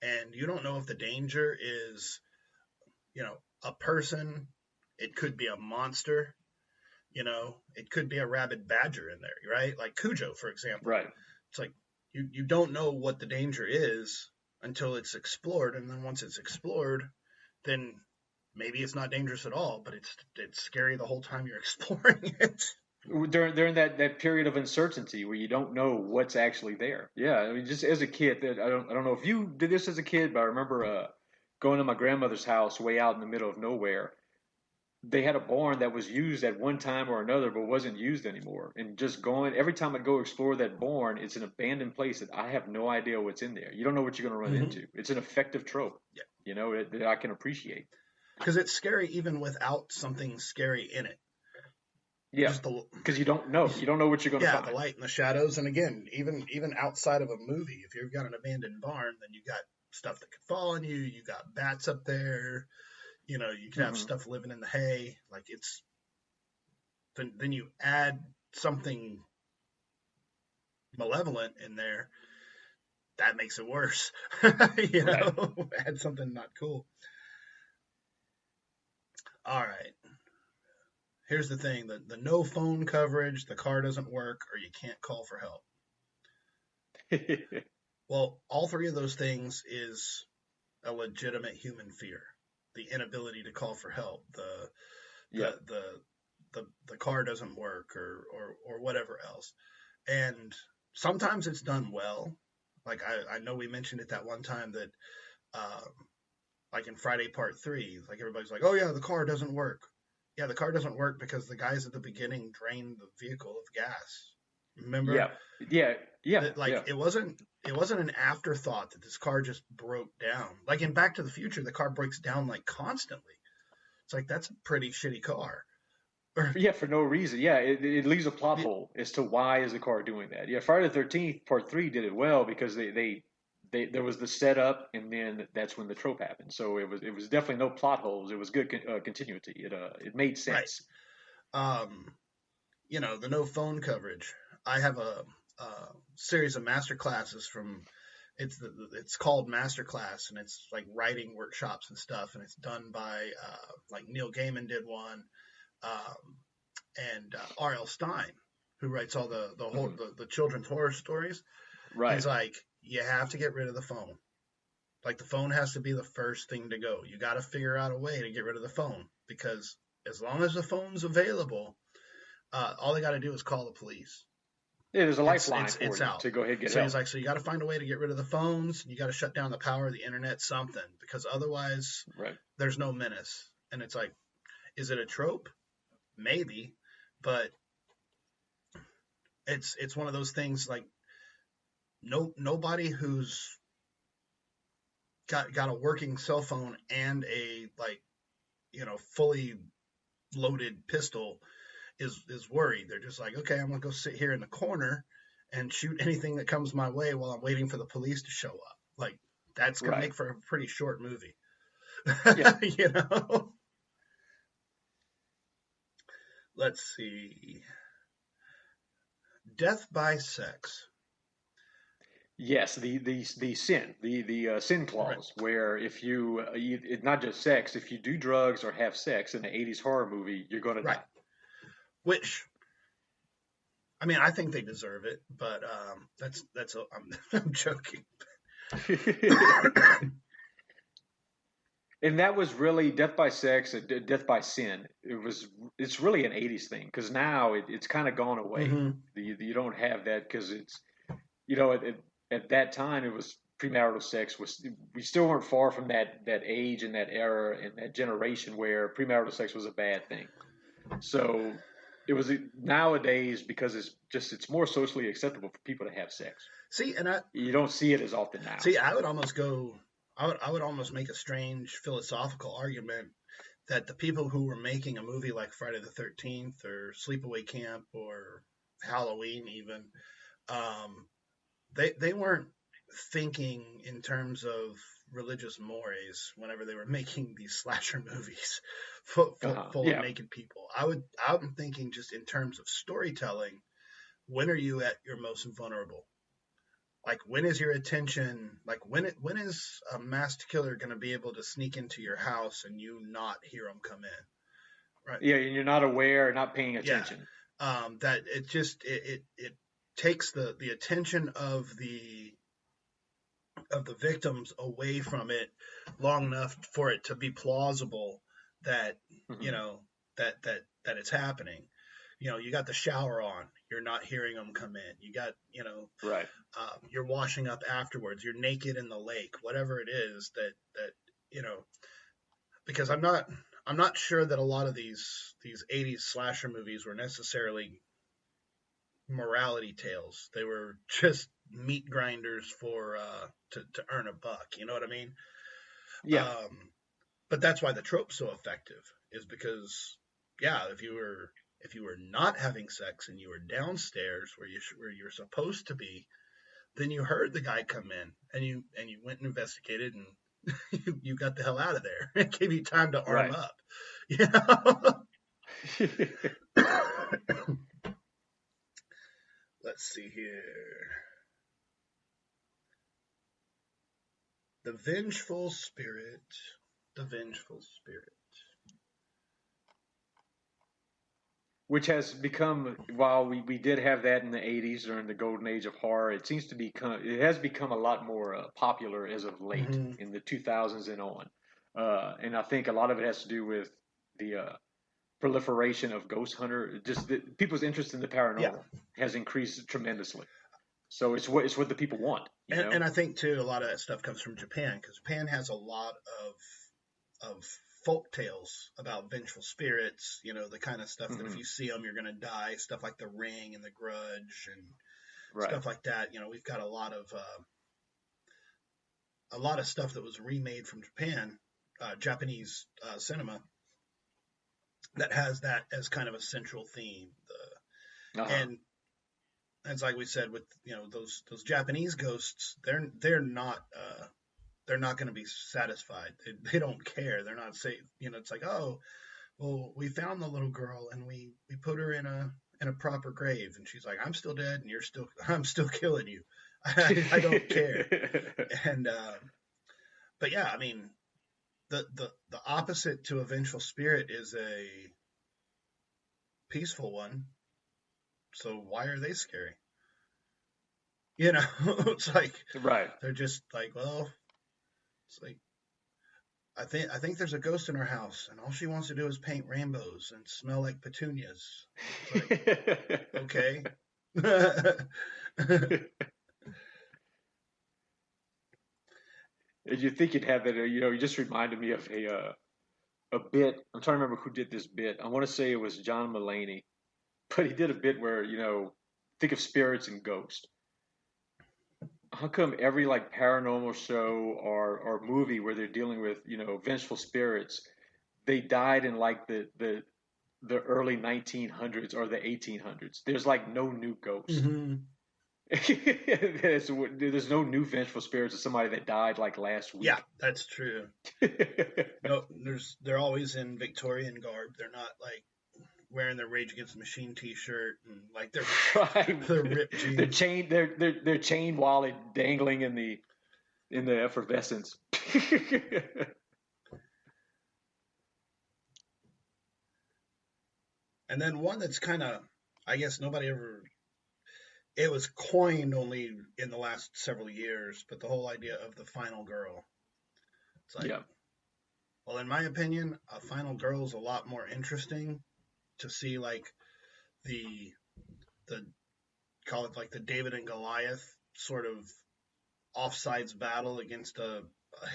and you don't know if the danger is, a person. It could be a monster. You know, it could be a rabid badger in there, right? Like Cujo, for example. Right. It's like you don't know what the danger is until it's explored, and then once it's explored, then maybe it's not dangerous at all, but it's scary the whole time you're exploring it. During that period of uncertainty where you don't know what's actually there. Yeah, I mean, just as a kid, I don't know if you did this as a kid, but I remember going to my grandmother's house way out in the middle of nowhere. They had a barn that was used at one time or another, but wasn't used anymore. And just going every time I go explore that barn, it's an abandoned place that I have no idea what's in there. You don't know what you're going to run into. It's an effective trope, Yeah. you know, that I can appreciate. Because it's scary even without something scary in it. Yeah, because you don't know. You don't know what you're going to find. Yeah, the light and the shadows. And again, even outside of a movie, if you've got an abandoned barn, then you got stuff that could fall on you. You got bats up there. You know, you can have stuff living in the hay. Like it's then you add something malevolent in there. That makes it worse. You know, add something not cool. All right. Here's the thing, the no phone coverage, the car doesn't work, or you can't call for help. Well, all three of those things is a legitimate human fear. The inability to call for help, the car doesn't work, or whatever else. And sometimes it's done well. Like I know we mentioned it that one time that like in Friday Part 3, like everybody's like, oh yeah, the car doesn't work. Yeah, the car doesn't work because the guys at the beginning drained the vehicle of gas. Remember? Yeah. It wasn't an afterthought that this car just broke down. Like in Back to the Future, the car breaks down like constantly. It's like that's a pretty shitty car. Yeah, for no reason. Yeah, it leaves a plot hole as to why is the car doing that. Yeah, Friday the 13th Part 3 did it well because they there was the setup, and then that's when the trope happened. So it was definitely no plot holes. It was good continuity. It made sense. Right. You know, the no phone coverage. I have a series of master classes from. It's called Masterclass, and it's like writing workshops and stuff, and it's done by like Neil Gaiman did one, and R.L. Stine, who writes all the children's horror stories. Right. He's like, you have to get rid of the phone. Like the phone has to be the first thing to go. You got to figure out a way to get rid of the phone, because as long as the phone's available, all they got to do is call the police. Yeah, there's a lifeline for you to go ahead and get help. He's like, so you got to find a way to get rid of the phones. You got to shut down the power of the internet, something, because otherwise there's no menace. And it's like, is it a trope? Maybe, but it's one of those things like nobody who's got a working cell phone and a fully loaded pistol is worried. They're just like, okay, I'm gonna go sit here in the corner and shoot anything that comes my way while I'm waiting for the police to show up. Like that's gonna make for a pretty short movie. You know. Let's see. Death by sex. Yes, the sin, the sin clause, where if you not just sex, if you do drugs or have sex in an 80s horror movie, you're going to die. Which, I mean, I think they deserve it, but I'm joking. And that was really Death by Sex, Death by Sin. It's really an 80s thing, because now it's kind of gone away. Mm-hmm. You don't have that, because it's, at that time it was premarital sex. We still weren't far from that age and that era and that generation where premarital sex was a bad thing. So it was nowadays, because it's more socially acceptable for people to have sex. See, and you don't see it as often now. See, I would almost make a strange philosophical argument that the people who were making a movie like Friday the 13th or Sleepaway Camp or Halloween even, they weren't thinking in terms of religious mores whenever they were making these slasher movies full of naked people. I'm thinking just in terms of storytelling. When are you at your most vulnerable? Like, when is your attention, like, when is a masked killer going to be able to sneak into your house and you not hear him come in? Right. Yeah, and you're not aware, not paying attention. That it just it takes the attention of the victims away from it long enough for it to be plausible that Mm-hmm. that it's happening. You got the shower on, you're not hearing them come in. You got Right. You're washing up afterwards. You're naked in the lake, whatever it is that because I'm not sure that a lot of these 80s slasher movies were necessarily morality tales. They were just meat grinders for to earn a buck. You know what I mean? Yeah. But that's why the trope's so effective, is because if you were not having sex and you were downstairs where you're supposed to be, then you heard the guy come in and you went and investigated and you got the hell out of there. It gave you time to arm up. Let's see here. The Vengeful Spirit. The Vengeful Spirit. Which has become, while we did have that in the 80s during the golden age of horror, it has become a lot more popular as of late, in the 2000s and on. And I think a lot of it has to do with the proliferation of ghost hunter. Just people's interest in the paranormal has increased tremendously. So it's what the people want. And I think too, a lot of that stuff comes from Japan, because Japan has a lot of folk tales about vengeful spirits, the kind of stuff that if you see them, you're going to die. Stuff like The Ring and The Grudge and stuff like that. We've got a lot of stuff that was remade from Japan, Japanese cinema, that has that as kind of a central theme. And it's like we said with those Japanese ghosts, they're not going to be satisfied. They don't care. They're not safe. It's like, oh, well, we found the little girl and we put her in a proper grave, and she's like, I'm still dead, and I'm still killing you. I don't care. And but yeah, I mean, the opposite to a vengeful spirit is a peaceful one. So why are they scary? It's like, they're just like, well, it's like, I think there's a ghost in her house, and all she wants to do is paint rainbows and smell like petunias. It's like, okay. You think you'd have it, you just reminded me of a bit. I'm trying to remember who did this bit. I want to say it was John Mulaney, but he did a bit where, think of spirits and ghosts. How come every paranormal show or movie where they're dealing with, vengeful spirits, they died in the early 1900s or the 1800s? There's no new ghosts. There's no new vengeful spirits of somebody that died last week. Yeah, that's true. No, they're always in Victorian garb. They're not wearing their Rage Against the Machine T-shirt and they're ripped jeans. They're chained while they're dangling in the effervescence. And then one that's kind of, I guess nobody ever. It was coined only in the last several years, but the whole idea of the final girl. It's like, well, in my opinion, a final girl is a lot more interesting to see, the call it the David and Goliath sort of offsides battle against a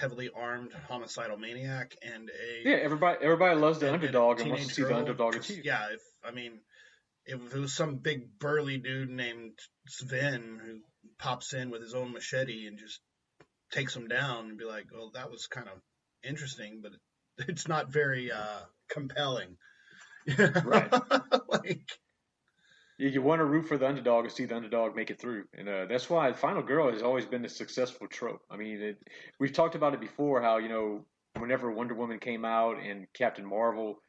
heavily armed homicidal maniac and everybody loves the underdog and wants to see the underdog achieve. Yeah, if it was some big burly dude named Sven who pops in with his own machete and just takes him down and be like, well, that was kind of interesting, but it's not very compelling. Right. You want to root for the underdog and see the underdog make it through. And that's why Final Girl has always been a successful trope. I mean, we've talked about it before, how, whenever Wonder Woman came out and Captain Marvel,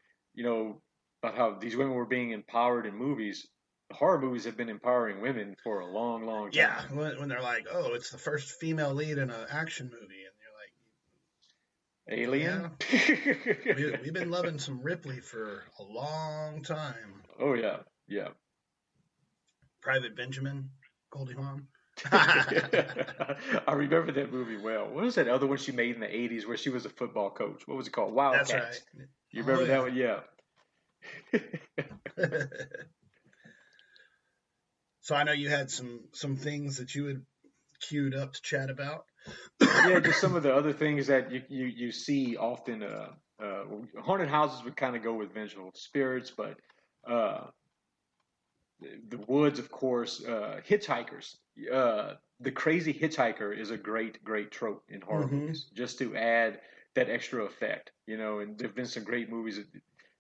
about how these women were being empowered in movies. Horror movies have been empowering women for a long, long time. Yeah, when they're like, oh, it's the first female lead in an action movie. And you're like, Alien. We've been loving some Ripley for a long time. Oh yeah, yeah. Private Benjamin, Goldie Hawn. I remember that movie well. What was that other one she made in the '80s where she was a football coach? What was it called? Wildcats. That's right. You remember that one? Yeah. So I know you had some things that you had queued up to chat about. Yeah, just some of the other things that you see often. Haunted houses would kind of go with vengeful spirits, but the woods, of course, hitchhikers. The crazy hitchhiker is a great trope in horror movies, just to add that extra effect, And there've been some great movies.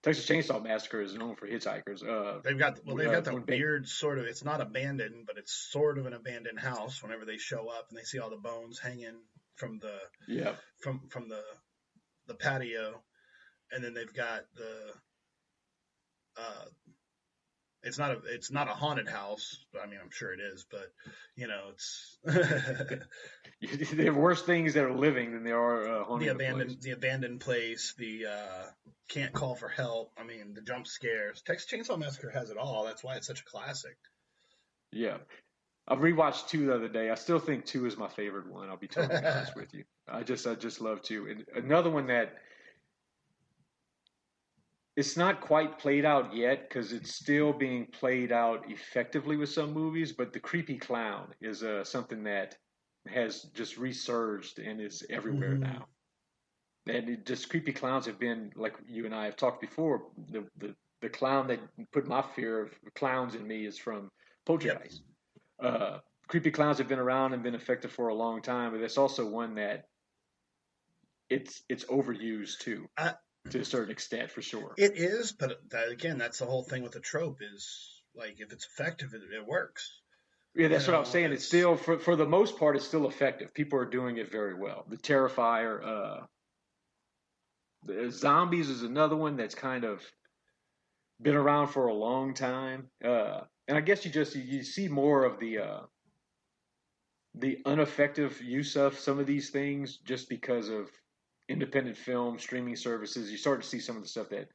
Texas Chainsaw Massacre is known for hitchhikers. They've got the weird sort of. It's not abandoned, but it's sort of an abandoned house. Whenever they show up and they see all the bones hanging from the from the patio, and then they've got the. It's not a haunted house. I mean, I'm sure it is, but it's. There are worse things that are living than there are haunted. The abandoned place. The can't call for help. I mean, the jump scares. Texas Chainsaw Massacre has it all. That's why it's such a classic. Yeah, I've rewatched 2 the other day. I still think 2 is my favorite one. I'll be totally honest with you. I just love 2. And another one that. It's not quite played out yet because it's still being played out effectively with some movies, but the creepy clown is something that has just resurged and is everywhere now. And creepy clowns have been, like you and I have talked before, the clown that put my fear of clowns in me is from Poltergeist. Yep. Creepy clowns have been around and been effective for a long time, but that's also one that it's overused too. To a certain extent, for sure. It is, but again, that's the whole thing with the trope is, like, if it's effective, it works. Yeah, that's what I'm saying. It's still, for the most part, it's still effective. People are doing it very well. The Terrifier, the Zombies is another one that's kind of been around for a long time. And I guess you see more of the ineffective use of some of these things just because of independent film streaming services. You start to see some of the stuff that,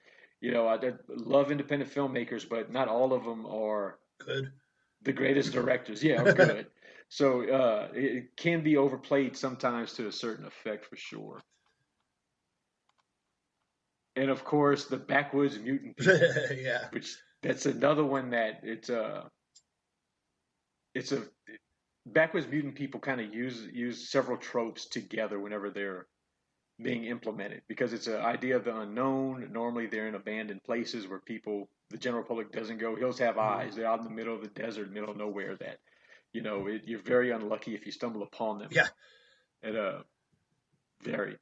I love independent filmmakers, but not all of them are good. The greatest directors, are good. So it can be overplayed sometimes to a certain effect, for sure. And of course, the backwoods mutant people, yeah, which that's another one that backwoods mutant people kind of use several tropes together whenever they're being implemented, because it's an idea of the unknown. Normally they're in abandoned places where the general public doesn't go. Hills have eyes. They're out in the middle of the desert, middle of nowhere, that you're very unlucky if you stumble upon them. Yeah. And very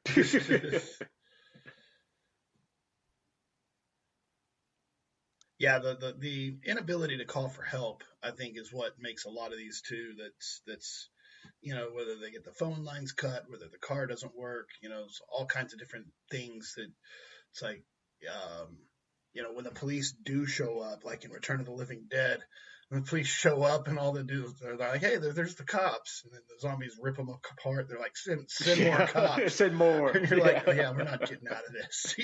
yeah, the inability to call for help, I think, is what makes a lot of these too. That's whether they get the phone lines cut, whether the car doesn't work, it's all kinds of different things that it's like, when the police do show up, like in Return of the Living Dead, when the police show up and all they do is they're like, hey, there's the cops. And then the zombies rip them apart. They're like, send more cops. Send more. And you're like, oh, yeah, we're not getting out of this,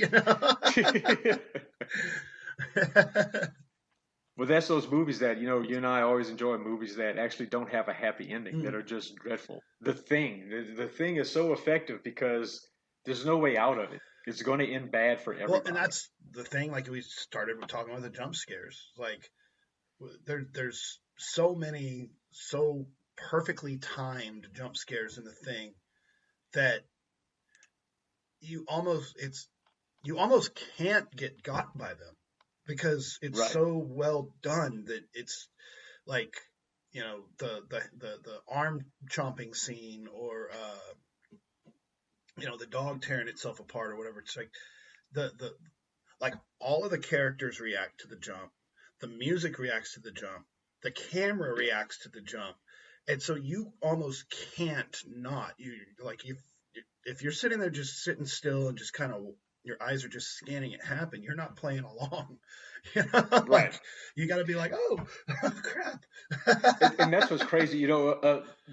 Well, that's those movies that, you and I always enjoy movies that actually don't have a happy ending, that are just dreadful. The Thing is so effective because there's no way out of it. It's going to end bad for everybody. Well, and that's the thing, like we started talking about the jump scares. Like, there's so many, so perfectly timed jump scares in The Thing that you almost can't get got by them. Because it's right. so well done that it's like, the arm chomping scene, or the dog tearing itself apart or whatever. It's like like all of the characters react to the jump, the music reacts to the jump, the camera reacts to the jump, and so you almost can't not. You like if you're sitting there just sitting still and just kind of your eyes are just scanning it happen. You're not playing along. You know, Right. You got to be like, oh crap. And that's what's crazy,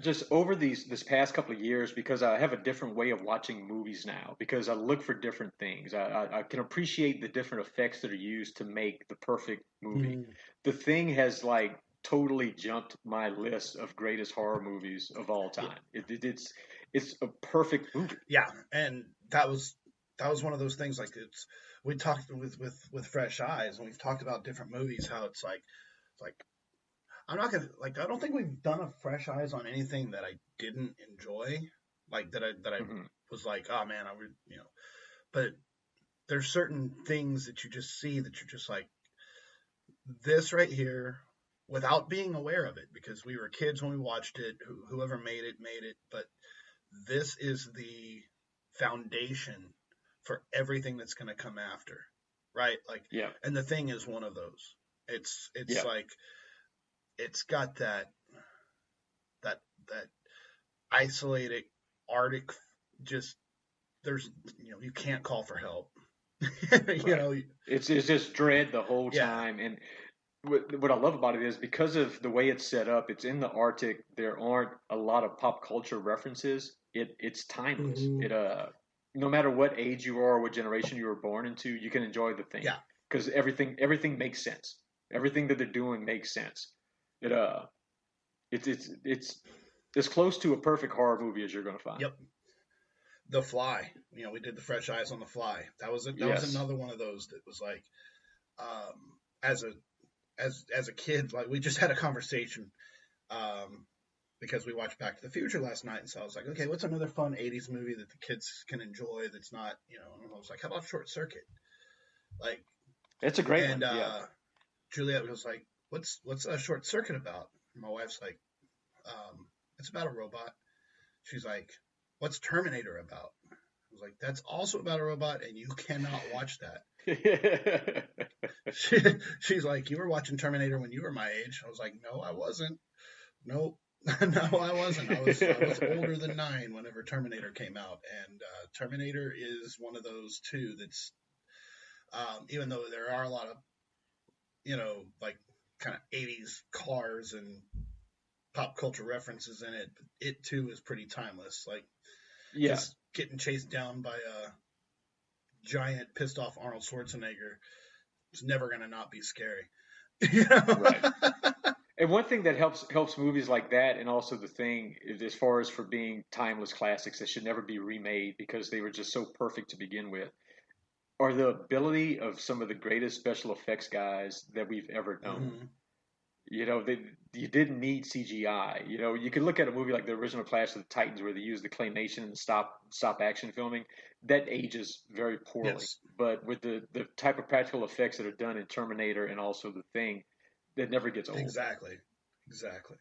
just over this past couple of years, because I have a different way of watching movies now, because I look for different things. I can appreciate the different effects that are used to make the perfect movie. The Thing has like totally jumped my list of greatest horror movies of all time. It's a perfect movie. Yeah, and that was one of those things. Like we talked with fresh eyes, and we've talked about different movies. How it's like I'm not gonna like. I don't think we've done a fresh eyes on anything that I didn't enjoy. Like that I was like, oh man, I would But there's certain things that you just see that you're just like, this right here, without being aware of it, because we were kids when we watched it. Whoever made it. But this is the foundation for everything that's going to come after, right? Like, yeah. And The Thing is one of those. It's like, it's got that isolated Arctic, just there's you can't call for help. It's just dread the whole time. And what I love about it is because of the way it's set up, it's in the Arctic. There aren't a lot of pop culture references. It's timeless. No matter what age you are, what generation you were born into, you can enjoy The Thing. Yeah. Because everything makes sense. Everything that they're doing makes sense. It's as close to a perfect horror movie as you're going to find. Yep. The Fly. We did the fresh eyes on The Fly. That was another one of those that was like, as a kid, like we just had a conversation, because we watched Back to the Future last night, and so I was like, okay, what's another fun '80s movie that the kids can enjoy that's not, and I was like, how about Short Circuit? Like, it's a great one. And Juliet was like, what's a Short Circuit about? And my wife's like, it's about a robot. She's like, what's Terminator about? I was like, that's also about a robot, and you cannot watch that. She's like, you were watching Terminator when you were my age. I was like, no, I wasn't. Nope. No, I wasn't. I was older than 9 whenever Terminator came out, and Terminator is one of those too. That's even though there are a lot of like kind of 80s cars and pop culture references in it, but it too is pretty timeless. Like, just getting chased down by a giant pissed off Arnold Schwarzenegger is never going to not be scary. Right. And one thing that helps movies like that, and also The Thing, is as far as for being timeless classics that should never be remade because they were just so perfect to begin with, are the ability of some of the greatest special effects guys that we've ever known. Mm-hmm. You didn't need CGI. You could look at a movie like the original Clash of the Titans where they use the claymation and stop action filming. That ages very poorly. Yes. But with the type of practical effects that are done in Terminator and also The Thing, it never gets old. Exactly.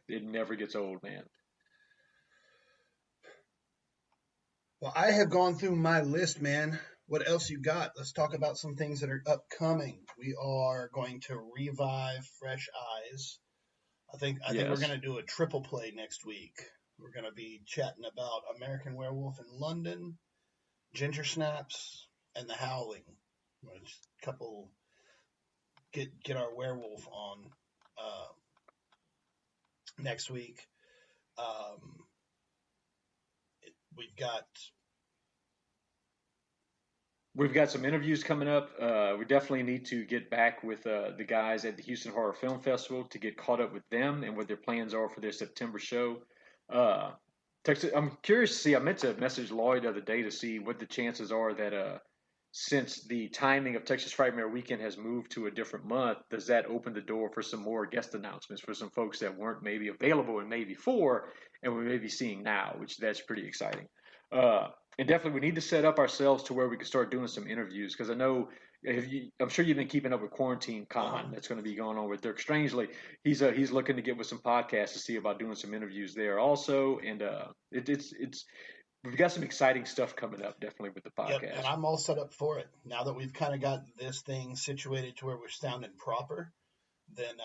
It never gets old, man. Well, I have gone through my list, man. What else you got? Let's talk about some things that are upcoming. We are going to revive Fresh Eyes. I think we're going to do a triple play next week. We're going to be chatting about American Werewolf in London, Ginger Snaps, and The Howling. Just a couple get our werewolf on next week. We've got some interviews coming up. We definitely need to get back with the guys at the Houston Horror Film Festival to get caught up with them and what their plans are for their September show. I'm curious to see. I meant to message Lloyd the other day to see what the chances are that since the timing of Texas Frightmare Weekend has moved to a different month, does that open the door for some more guest announcements for some folks that weren't maybe available in May before and we may be seeing now, which that's pretty exciting. And definitely we need to set up ourselves to where we can start doing some interviews, because I know I'm sure you've been keeping up with Quarantine Con that's going to be going on with Dirk Strangely. He's looking to get with some podcasts to see about doing some interviews there also, and we've got some exciting stuff coming up definitely with the podcast. Yep, and I'm all set up for it now that we've kind of got this thing situated to where we're sounding proper. Then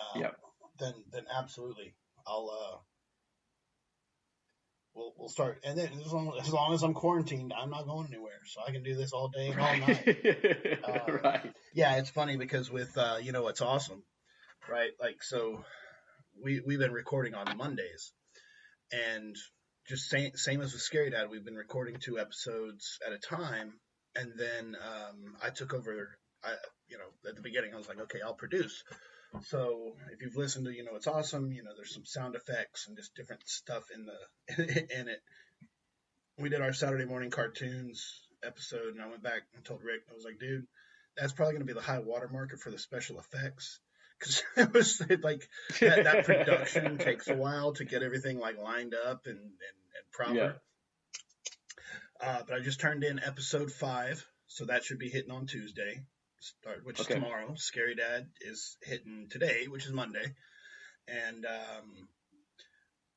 absolutely, we'll start. And then as long as I'm quarantined, I'm not going anywhere, so I can do this all day and all night. Right. Yeah, it's funny because with it's awesome, right? Like, so we've been recording on Mondays, and just same as with Scarydad, we've been recording 2 episodes at a time, and then I took over. At the beginning, I was like, okay, I'll produce. So if you've listened to It's Awesome, there's some sound effects and just different stuff in it. We did our Saturday morning cartoons episode, and I went back and told Rick, I was like, dude, that's probably going to be the high water market for the special effects, because it was like that production takes a while to get everything like lined up and proper. Yeah. But I just turned in episode 5, so that should be hitting on Tuesday, which is tomorrow. Scarydad is hitting today, which is Monday. And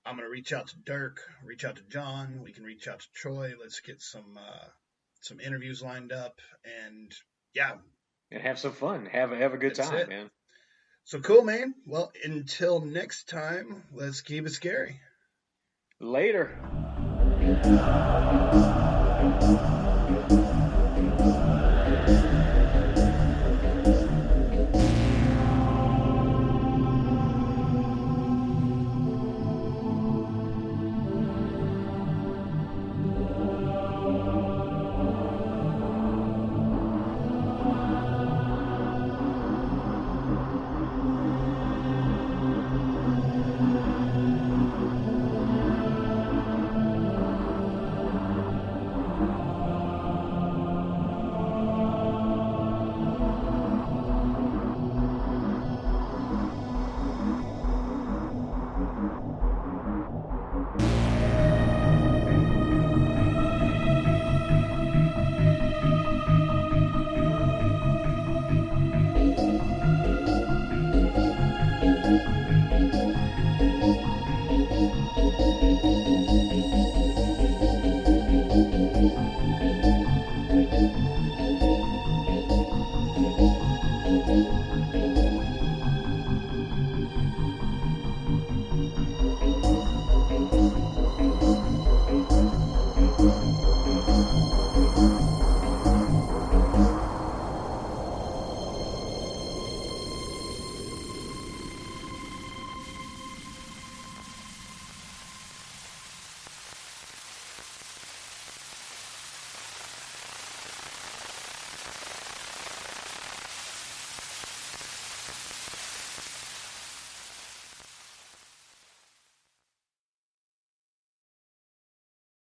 I'm going to reach out to Dirk, reach out to John. We can reach out to Troy. Let's get some interviews lined up. And, yeah. And have some fun. Have a good time, man. So cool, man. Well, until next time, let's keep it scary. Later.